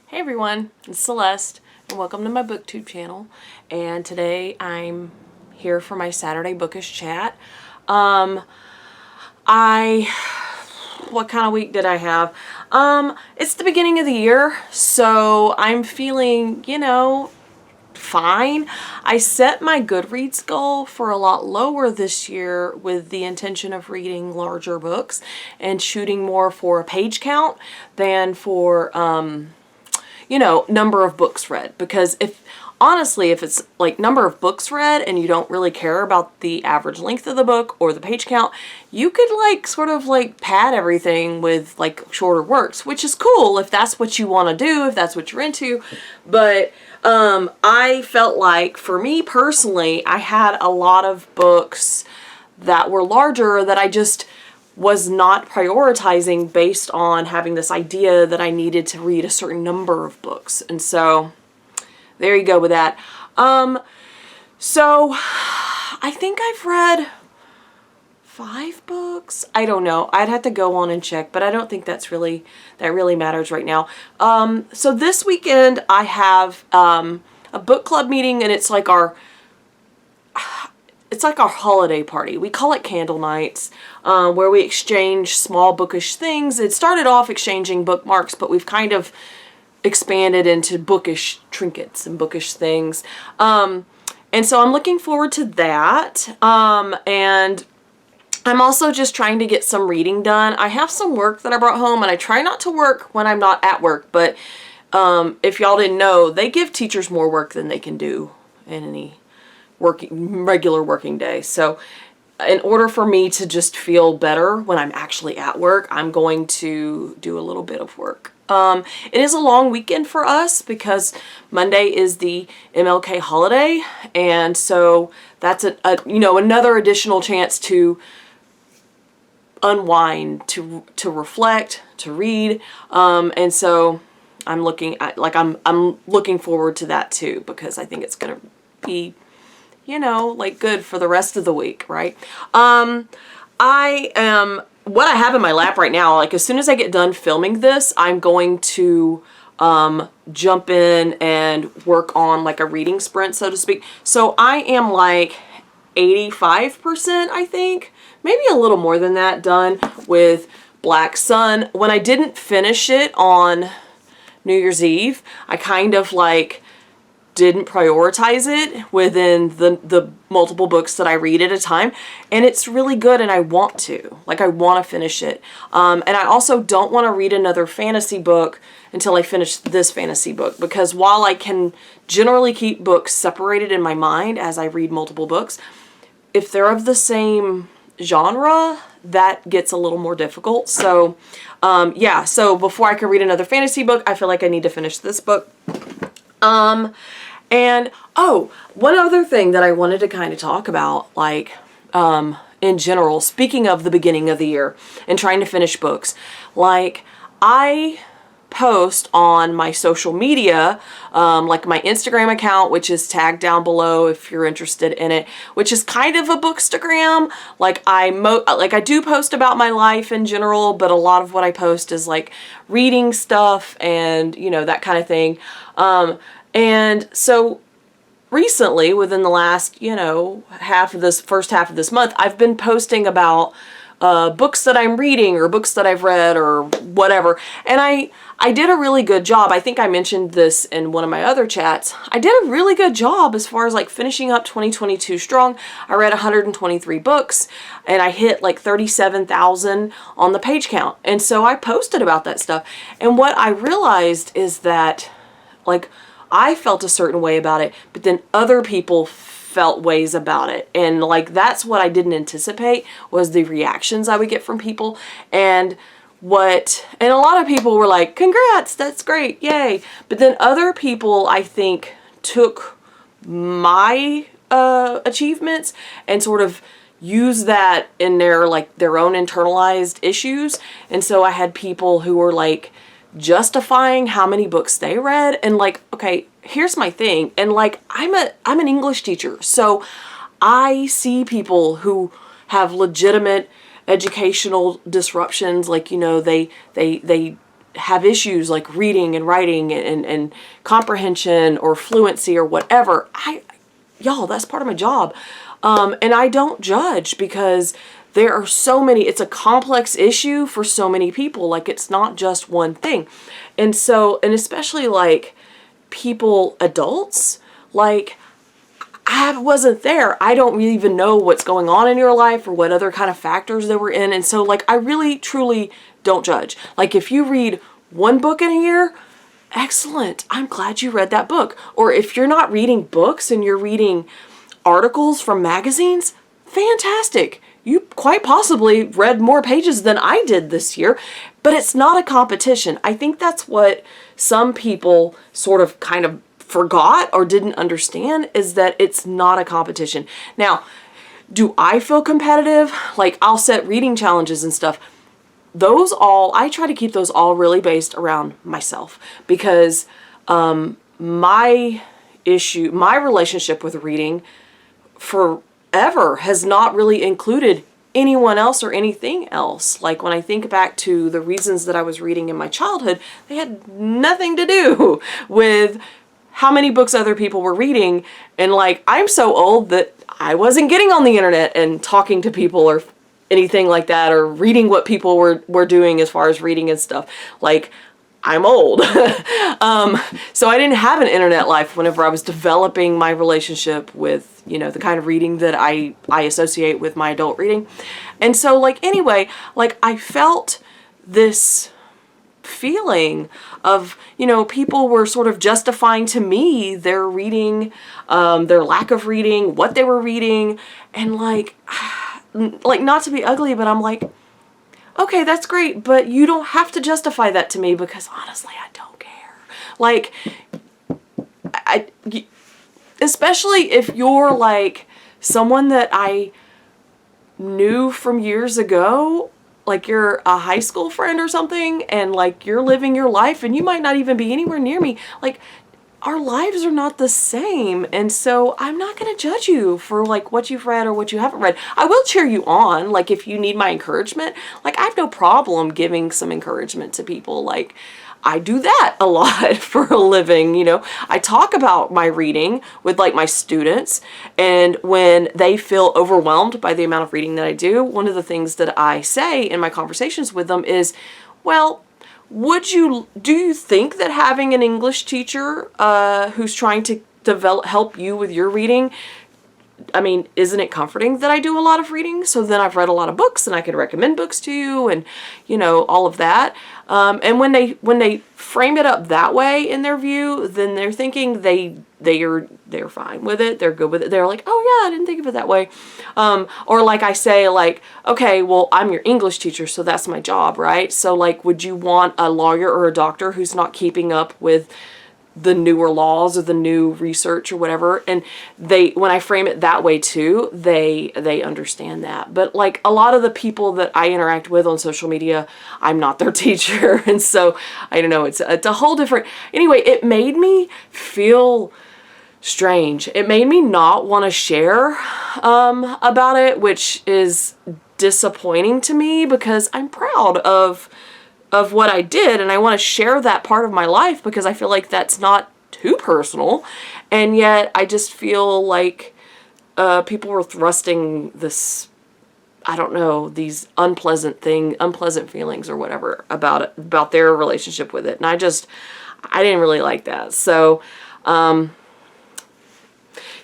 Hey everyone, it's Celeste and welcome to my booktube channel, and today I'm here for my Saturday Bookish chat. What kind of week did I have? It's the beginning of the year, so I'm feeling, fine. I set my Goodreads goal for a lot lower this year with the intention of reading larger books and shooting more for a page count than for, number of books read. Because honestly, if it's like number of books read and you don't really care about the average length of the book or the page count, you could sort of pad everything with shorter works, which is cool if that's what you want to do, if that's what you're into. But I felt like for me personally, I had a lot of books that were larger that I just was not prioritizing based on having this idea that I needed to read a certain number of books. And so there you go with that. So I think I've read 5 books. I don't know. I'd have to go on and check, but I don't think that really matters right now. So this weekend I have a book club meeting, and it's like our holiday party. We call it candle nights, where we exchange small bookish things. It started off exchanging bookmarks, but we've kind of expanded into bookish trinkets and bookish things. And so I'm looking forward to that. And I'm also just trying to get some reading done. I have some work that I brought home, and I try not to work when I'm not at work, but if y'all didn't know, they give teachers more work than they can do in any regular working day. So in order for me to just feel better when I'm actually at work, I'm going to do a little bit of work. It is a long weekend for us because Monday is the MLK holiday, and so that's another additional chance to unwind, to reflect, to read, and so I'm looking forward to that too, because I think it's gonna be good for the rest of the week, right? What I have in my lap right now, as soon as I get done filming this, I'm going to jump in and work on a reading sprint, so to speak. So I am 85%, I think, maybe a little more than that, done with Black Sun. When I didn't finish it on New Year's Eve, I kind of didn't prioritize it within the multiple books that I read at a time, and it's really good, and I want to. I want to finish it. And I also don't want to read another fantasy book until I finish this fantasy book, because while I can generally keep books separated in my mind as I read multiple books, if they're of the same genre, that gets a little more difficult. So yeah, so before I can read another fantasy book, I feel like I need to finish this book. And, one other thing that I wanted to kind of talk about, in general, speaking of the beginning of the year and trying to finish books, I post on my social media, my Instagram account, which is tagged down below if you're interested in it, which is kind of a bookstagram. I do post about my life in general, but a lot of what I post is reading stuff and, that kind of thing. And so recently, within the last, first half of this month, I've been posting about books that I'm reading or books that I've read or whatever. And I did a really good job. I think I mentioned this in one of my other chats. I did a really good job as far as finishing up 2022 strong. I read 123 books, and I hit 37,000 on the page count. And so I posted about that stuff. And what I realized is that I felt a certain way about it, but then other people felt ways about it. And that's what I didn't anticipate, was the reactions I would get from people. And a lot of people were like, congrats, that's great, yay. But then other people, I think, took my achievements and sort of used that in their own internalized issues. And so I had people who were justifying how many books they read, and okay, here's my thing, and I'm an English teacher, so I see people who have legitimate educational disruptions, they have issues like reading and writing and comprehension or fluency or whatever, y'all, that's part of my job. And I don't judge because there are so many, it's a complex issue for so many people. Like, it's not just one thing. And so, and especially like people, adults, like, I wasn't there. I don't really even know what's going on in your life or what other kind of factors they were in. And so like, I really, truly don't judge. Like, if you read one book in a year, excellent. I'm glad you read that book. Or if you're not reading books and you're reading articles from magazines, fantastic. You quite possibly read more pages than I did this year, but it's not a competition. I think that's what some people sort of kind of forgot or didn't understand, is that it's not a competition. Now, do I feel competitive? Like, I'll set reading challenges and stuff. Those all, I try to keep those all really based around myself, because my relationship with reading forever has not really included anyone else or anything else. Like, when I think back to the reasons that I was reading in my childhood, they had nothing to do with how many books other people were reading. And like, I'm so old that I wasn't getting on the internet and talking to people or anything like that, or reading what people were doing as far as reading and stuff. Like, I'm old. So I didn't have an internet life whenever I was developing my relationship with, you know, the kind of reading that I associate with my adult reading. And so like, anyway, like, I felt this feeling of, you know, people were sort of justifying to me their reading, their lack of reading, what they were reading. And like, not to be ugly, but I'm like, okay, that's great, but you don't have to justify that to me, because honestly, I don't care. Like, especially if you're like someone that I knew from years ago, like you're a high school friend or something, and like you're living your life and you might not even be anywhere near me. Like, our lives are not the same. And so I'm not going to judge you for like what you've read or what you haven't read. I will cheer you on. Like, if you need my encouragement, like, I have no problem giving some encouragement to people. Like, I do that a lot for a living. You know, I talk about my reading with like my students, and when they feel overwhelmed by the amount of reading that I do, one of the things that I say in my conversations with them is, well, do you think that having an English teacher who's trying to help you with your reading, I mean, isn't it comforting that I do a lot of reading? So then I've read a lot of books and I can recommend books to you, and, you know, all of that. And when they frame it up that way in their view, then they're thinking they're fine with it. They're good with it. They're like, oh yeah, I didn't think of it that way. Or like I say, like, okay, well, I'm your English teacher, so that's my job, right? So like, would you want a lawyer or a doctor who's not keeping up with the newer laws or the new research or whatever? And when I frame it that way too, they understand that. But like, a lot of the people that I interact with on social media, I'm not their teacher. And so I don't know, it's a whole different, anyway, it made me feel strange. It made me not want to share about it, which is disappointing to me, because I'm proud of what I did, and I want to share that part of my life because I feel like that's not too personal. And yet I just feel like people were thrusting this, I don't know, these unpleasant feelings or whatever about their relationship with it. And I didn't really like that. So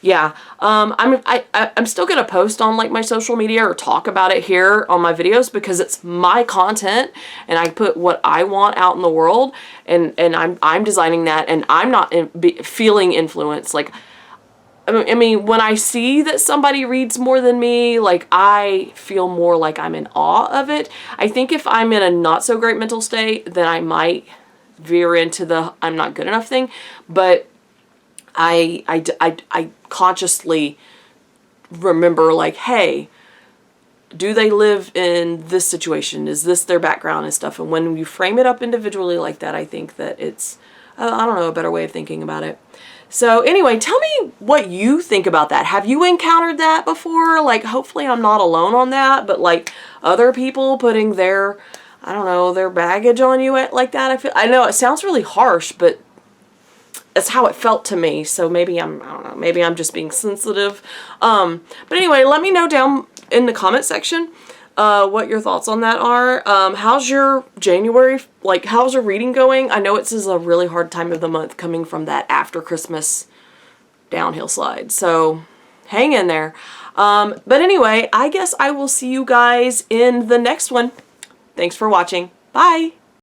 yeah, I'm still gonna post on like my social media or talk about it here on my videos, because it's my content and I put what I want out in the world, and I'm designing that, and I'm not feeling influenced. Like, I mean, when I see that somebody reads more than me, like, I feel more like I'm in awe of it. I think if I'm in a not so great mental state, then I might veer into the I'm not good enough thing, but I consciously remember, like, hey, do they live in this situation? Is this their background and stuff? And when you frame it up individually like that, I think that it's, I don't know, a better way of thinking about it. So anyway, tell me what you think about that. Have you encountered that before? Like, hopefully I'm not alone on that, but like other people putting their, I don't know, their baggage on you like that. I know it sounds really harsh, but that's how it felt to me. So maybe I don't know, maybe I'm just being sensitive. But anyway, let me know down in the comment section what your thoughts on that are. How's your January, like, how's your reading going? I know it's a really hard time of the month coming from that after Christmas downhill slide. So hang in there. But anyway, I guess I will see you guys in the next one. Thanks for watching. Bye.